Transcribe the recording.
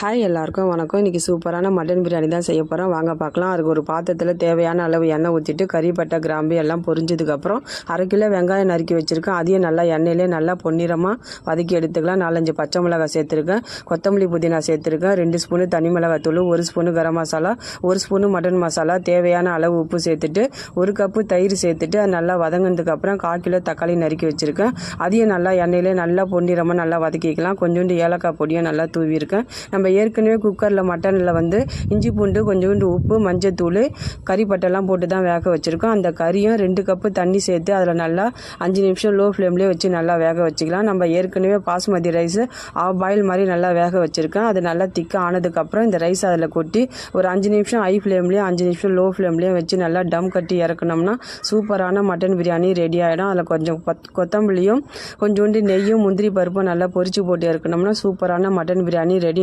Hi எல்லாருக்கும் வணக்கம். இன்றைக்கி சூப்பரான மட்டன் பிரியாணி தான் செய்ய போகிறோம். வாங்க பார்க்கலாம். அதுக்கு ஒரு பாத்திரத்தில் தேவையான அளவு எண்ணெய் ஊற்றிட்டு கறிப்பட்டை கிராம்பு எல்லாம் பொரிஞ்சதுக்கப்புறம் 1/2 கிலோ வெங்காயம் நறுக்கி வச்சுருக்கேன். அதையும் நல்லா எண்ணெயிலே நல்லா பொன்னிறமாக வதக்கி எடுத்துக்கலாம். 4-5 பச்சை மிளகாய் சேர்த்துருக்கேன், கொத்தமல்லி புதினா சேர்த்துருக்கேன், 2 ஸ்பூனு தனி மிளகாத்தூள், 1 spoon garam masala, 1 spoon mutton masala, தேவையான அளவு உப்பு சேர்த்துட்டு 1 கப்பு தயிர் சேர்த்துட்டு அது நல்லா வதங்கினதுக்கப்புறம் 1/4 கிலோ தக்காளி நறுக்கி வச்சுருக்கேன். அதையும் நல்லா எண்ணெயிலே நல்லா பொன்னிறமாக நல்லா வதக்கிக்கலாம். கொஞ்சோண்டு ஏலக்காய் பொடியும் நல்லா தூவியிருக்கேன். நம்ம ஏற்கனவே குக்கரில் மட்டனில் இஞ்சி பூண்டு, கொஞ்சோண்டு உப்பு, மஞ்சத்தூள், கறிப்பட்டெல்லாம் போட்டு தான் வேக வச்சுருக்கோம். அந்த கறியும் 2 கப்பு தண்ணி சேர்த்து அதில் நல்லா 5 நிமிஷம் லோ ஃப்ளேம்லேயே வச்சு நல்லா வேக வச்சுக்கலாம். நம்ம ஏற்கனவே பாஸ்மதி ரைஸ் ஆஃப் பாயில் மாதிரி நல்லா வேக வச்சுருக்கேன். அது நல்லா திக்காக ஆனதுக்கப்புறம் இந்த ரைஸ் அதில் கொட்டி ஒரு 5 நிமிஷம் ஹை ஃப்ளேம்லேயும் 5 நிமிஷம் லோ ஃப்ளேம்லேயும் வச்சு நல்லா டம் கட்டி இறக்கணும்னா சூப்பரான மட்டன் பிரியாணி ரெடி ஆகிடும். அதில் கொஞ்சம் கொத்தமல்லியும் கொஞ்சோண்டு நெய்யும் முந்திரி பருப்பும் நல்லா பொரிச்சு போட்டு இறக்கணும்னா சூப்பரான மட்டன் பிரியாணி ரெடி.